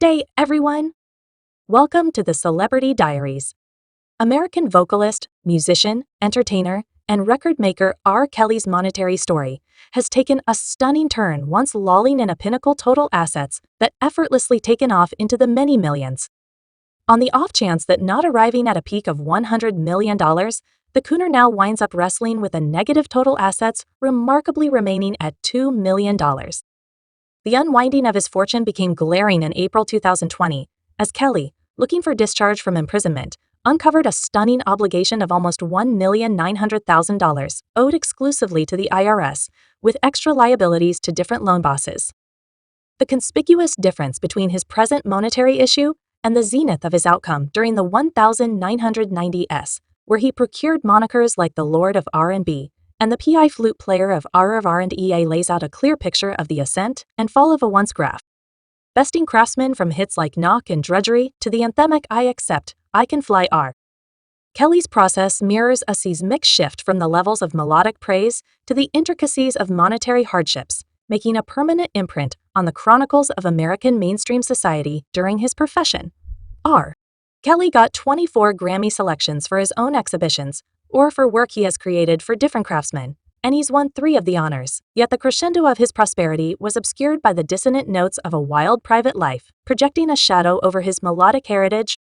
Good day, everyone! Welcome to the Celebrity Diaries. American vocalist, musician, entertainer, and record maker R. Kelly's monetary story has taken a stunning turn once lolling in a pinnacle total assets that effortlessly taken off into the many millions. On the off chance that not arriving at a peak of $100 million, the Cooner now winds up wrestling with a negative total assets remarkably remaining at $2 million. The unwinding of his fortune became glaring in April 2020, as Kelly, looking for discharge from imprisonment, uncovered a stunning obligation of almost $1,900,000 owed exclusively to the IRS, with extra liabilities to different loan bosses. The conspicuous difference between his present monetary issue and the zenith of his outcome during the 1990s, where he procured monikers like the Lord of R&B, and the PI flute player of R&EA lays out a clear picture of the ascent and fall of a once graph. Besting craftsmen from hits like Knock and Drudgery to the anthemic I Accept, I Can Fly R. Kelly's process mirrors a seismic shift from the levels of melodic praise to the intricacies of monetary hardships, making a permanent imprint on the chronicles of American mainstream society during his profession. R. Kelly got 24 Grammy selections for his own exhibitions, or for work he has created for different craftsmen, and he's won 3 of the honors, yet the crescendo of his prosperity was obscured by the dissonant notes of a wild private life, projecting a shadow over his melodic heritage.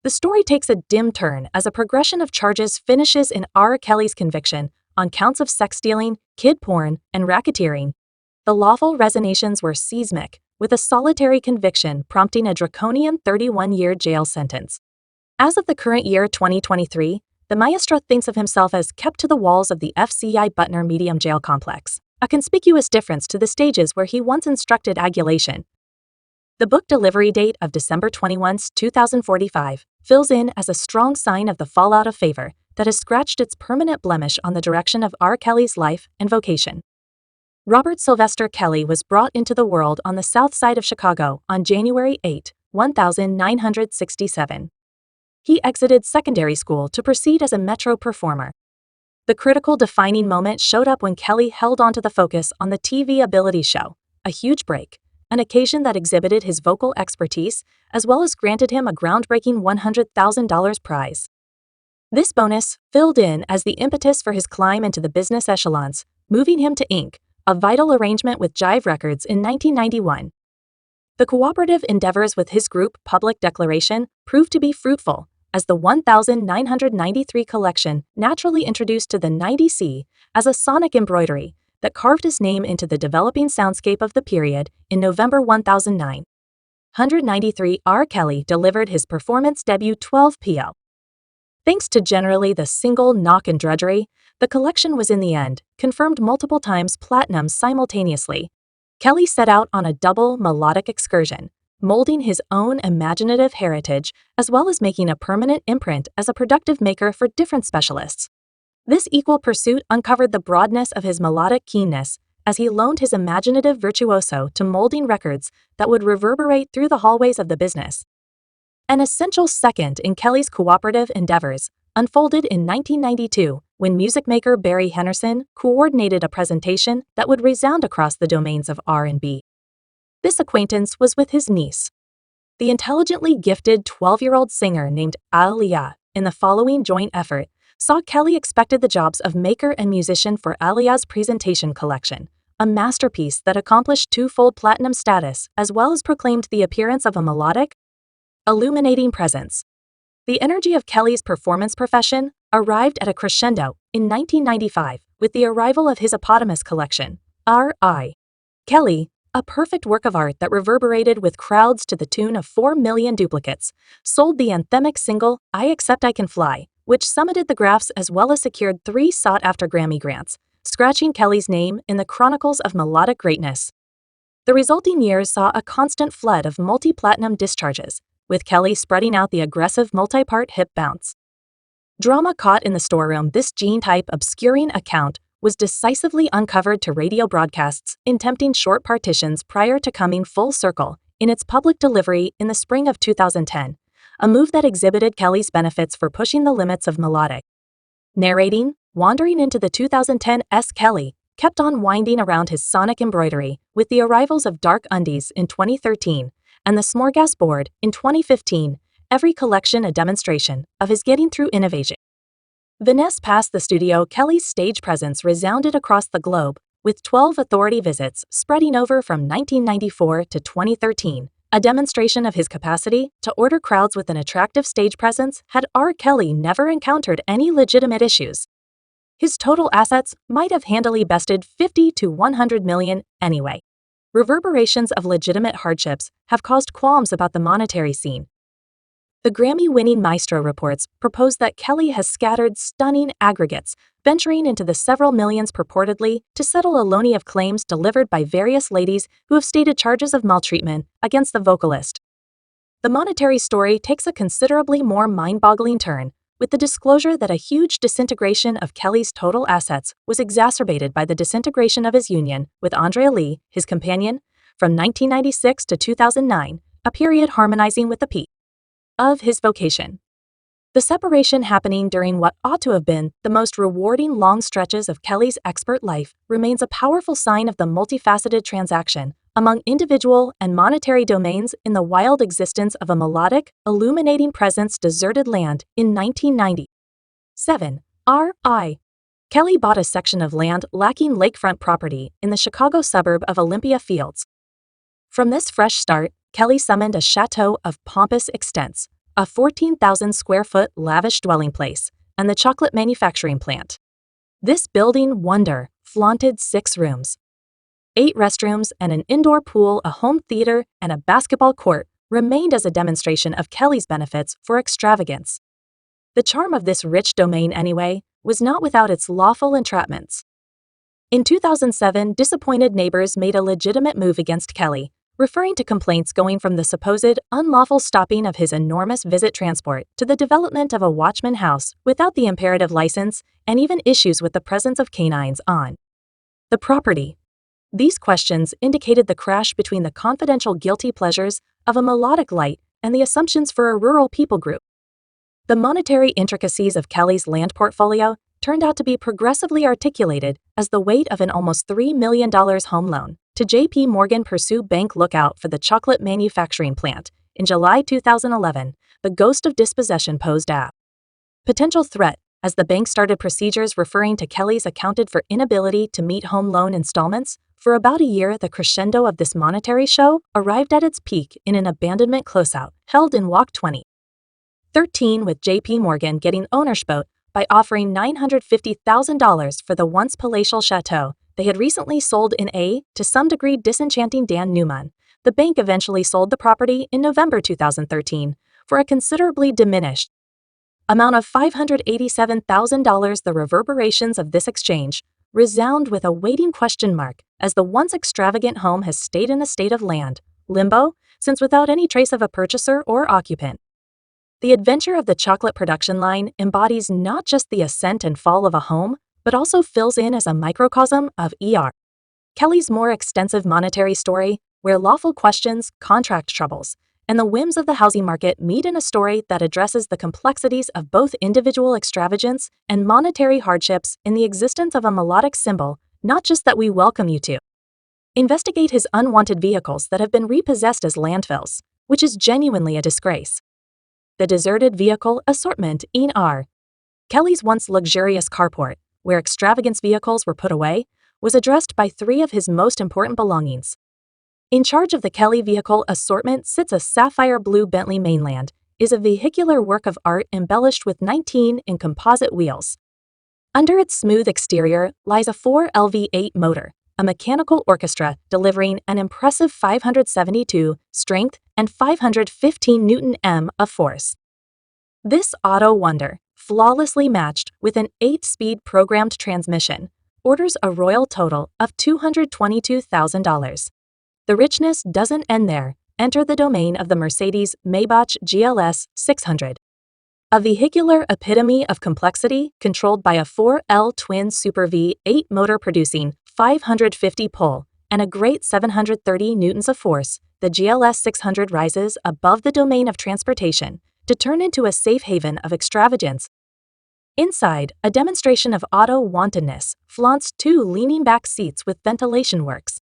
The story takes a dim turn as a progression of charges finishes in R. Kelly's conviction on counts of sex stealing, kid porn, and racketeering. The lawful resignations were seismic, with a solitary conviction prompting a draconian 31-year jail sentence. As of the current year 2023, the maestro thinks of himself as kept to the walls of the FCI Butner Medium Jail Complex, a conspicuous difference to the stages where he once instructed adulation. The book delivery date of December 21, 2045, fills in as a strong sign of the fallout of favor that has scratched its permanent blemish on the direction of R. Kelly's life and vocation. Robert Sylvester Kelly was brought into the world on the south side of Chicago on January 8, 1967. He exited secondary school to proceed as a Metro performer. The critical defining moment showed up when Kelly held onto the focus on the TV ability show, A Huge Break, an occasion that exhibited his vocal expertise as well as granted him a groundbreaking $100,000 prize. This bonus filled in as the impetus for his climb into the business echelons, moving him to Inc., a vital arrangement with Jive Records in 1991. The cooperative endeavors with his group Public Declaration proved to be fruitful, as the 1993 collection naturally introduced to the 90C as a sonic embroidery that carved his name into the developing soundscape of the period in November 1009. 193 R. Kelly delivered his performance debut 12 PL. Thanks to generally the single Knock and Drudgery, the collection was in the end confirmed multiple times platinum simultaneously. Kelly set out on a double melodic excursion, molding his own imaginative heritage as well as making a permanent imprint as a productive maker for different specialists. This equal pursuit uncovered the broadness of his melodic keenness as he loaned his imaginative virtuoso to molding records that would reverberate through the hallways of the business. An essential second in Kelly's cooperative endeavors unfolded in 1992 when music maker Barry Henderson coordinated a presentation that would resound across the domains of R&B. This acquaintance was with his niece. The intelligently gifted 12-year-old singer named Aaliyah, in the following joint effort, saw Kelly expected the jobs of maker and musician for Aaliyah's presentation collection, a masterpiece that accomplished twofold platinum status as well as proclaimed the appearance of a melodic, illuminating presence. The energy of Kelly's performance profession arrived at a crescendo in 1995 with the arrival of his eponymous collection, R.I. Kelly, a perfect work of art that reverberated with crowds to the tune of 4 million duplicates, sold the anthemic single I Accept I Can Fly, which summited the graphs as well as secured 3 sought-after Grammy grants, scratching Kelly's name in the chronicles of melodic greatness. The resulting years saw a constant flood of multi-platinum discharges, with Kelly spreading out the aggressive multi-part hip bounce. Drama caught in the storeroom. This gene-type obscuring account was decisively uncovered to radio broadcasts in tempting short partitions prior to coming full circle in its public delivery in the spring of 2010, a move that exhibited Kelly's benefits for pushing the limits of melodic. Narrating, wandering into the 2010s, Kelly kept on winding around his sonic embroidery with the arrivals of Dark Undies in 2013, and the smorgasbord in 2015, every collection a demonstration of his getting through innovation. Vanessa past the studio, Kelly's stage presence resounded across the globe, with 12 authority visits spreading over from 1994 to 2013. A demonstration of his capacity to order crowds with an attractive stage presence had R. Kelly never encountered any legitimate issues. His total assets might have handily bested 50 to 100 million anyway. Reverberations of legitimate hardships have caused qualms about the monetary scene. The Grammy-winning Maestro reports propose that Kelly has scattered stunning aggregates, venturing into the several millions purportedly to settle a litany of claims delivered by various ladies who have stated charges of maltreatment against the vocalist. The monetary story takes a considerably more mind-boggling turn, with the disclosure that a huge disintegration of Kelly's total assets was exacerbated by the disintegration of his union with Andrea Lee, his companion, from 1996 to 2009, a period harmonizing with the peak of his vocation. The separation happening during what ought to have been the most rewarding long stretches of Kelly's expert life remains a powerful sign of the multifaceted transaction among individual and monetary domains in the wild existence of a melodic, illuminating presence deserted land in 1990. 7. R.I. Kelly bought a section of land lacking lakefront property in the Chicago suburb of Olympia Fields. From this fresh start, Kelly summoned a chateau of pompous extents, a 14,000-square-foot lavish dwelling place, and the chocolate manufacturing plant. This building wonder flaunted 6 rooms, 8 restrooms, and an indoor pool, a home theater, and a basketball court remained as a demonstration of Kelly's benefits for extravagance. The charm of this rich domain, anyway, was not without its lawful entrapments. In 2007, disappointed neighbors made a legitimate move against Kelly, referring to complaints going from the supposed unlawful stopping of his enormous visit transport to the development of a Watchman house without the imperative license, and even issues with the presence of canines on the property. These questions indicated the crash between the confidential guilty pleasures of a melodic light and the assumptions for a rural people group. The monetary intricacies of Kelly's land portfolio turned out to be progressively articulated as the weight of an almost $3 million home loan to J.P. Morgan Pursue Bank. Look out for the chocolate manufacturing plant. In July 2011, the ghost of dispossession posed a potential threat as the bank started procedures referring to Kelly's accounted for inability to meet home loan installments. For about a year, the crescendo of this monetary show arrived at its peak in an abandonment closeout held in Walk 2013, with J.P. Morgan getting ownership by offering $950,000 for the once palatial chateau they had recently sold in a, to some degree, disenchanting Dan Newman. The bank eventually sold the property in November 2013 for a considerably diminished amount of $587,000. The reverberations of this exchange resound with a waiting question mark, as the once extravagant home has stayed in a state of land limbo since, without any trace of a purchaser or occupant. The adventure of the chocolate production line embodies not just the ascent and fall of a home, but also fills in as a microcosm of E.R. Kelly's more extensive monetary story, where lawful questions, contract troubles, and the whims of the housing market meet in a story that addresses the complexities of both individual extravagance and monetary hardships in the existence of a melodic symbol, not just that we welcome you to investigate his unwanted vehicles that have been repossessed as landfills, which is genuinely a disgrace. The deserted vehicle assortment in R. Kelly's once luxurious carport, where extravagance vehicles were put away, was addressed by 3 of his most important belongings. In charge of the Kelly vehicle assortment sits a sapphire blue Bentley Mainland, is a vehicular work of art embellished with 19 in composite wheels. Under its smooth exterior lies a 4LV8 motor, a mechanical orchestra delivering an impressive 572 strength and 515 Nm of force. This auto wonder, flawlessly matched with an 8-speed programmed transmission, orders a royal total of $222,000. The richness doesn't end there. Enter the domain of the Mercedes-Maybach GLS 600. A vehicular epitome of complexity controlled by a 4L twin Super V8 motor producing 550 pull and a great 730 newtons of force, the GLS 600 rises above the domain of transportation to turn into a safe haven of extravagance. Inside, a demonstration of auto wantonness flaunts 2 leaning back seats with ventilation works,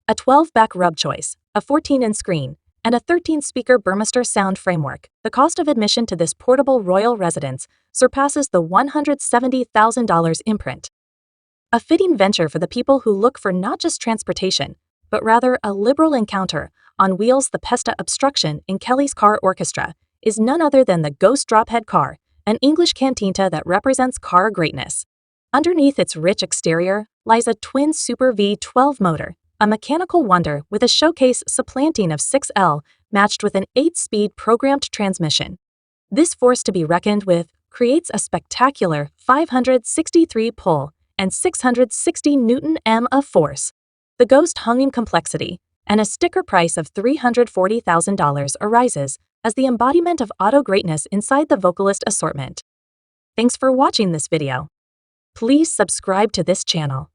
a 12-back rub choice, a 14-inch screen, and a 13-speaker Burmester sound framework, the cost of admission to this portable royal residence surpasses the $170,000 imprint. A fitting venture for the people who look for not just transportation, but rather a liberal encounter on wheels. The Pesta obstruction in Kelly's car orchestra is none other than the Ghost Drophead car, an English cantinta that represents car greatness. Underneath its rich exterior lies a twin Super V12 motor, a mechanical wonder with a showcase supplanting of 6L matched with an 8-speed programmed transmission. This force to be reckoned with creates a spectacular 563 pull and 660 Nm of force. The Ghost hung in complexity, and a sticker price of $340,000 arises as the embodiment of auto greatness inside the vocalist assortment. Thanks for watching this video. Please subscribe to this channel.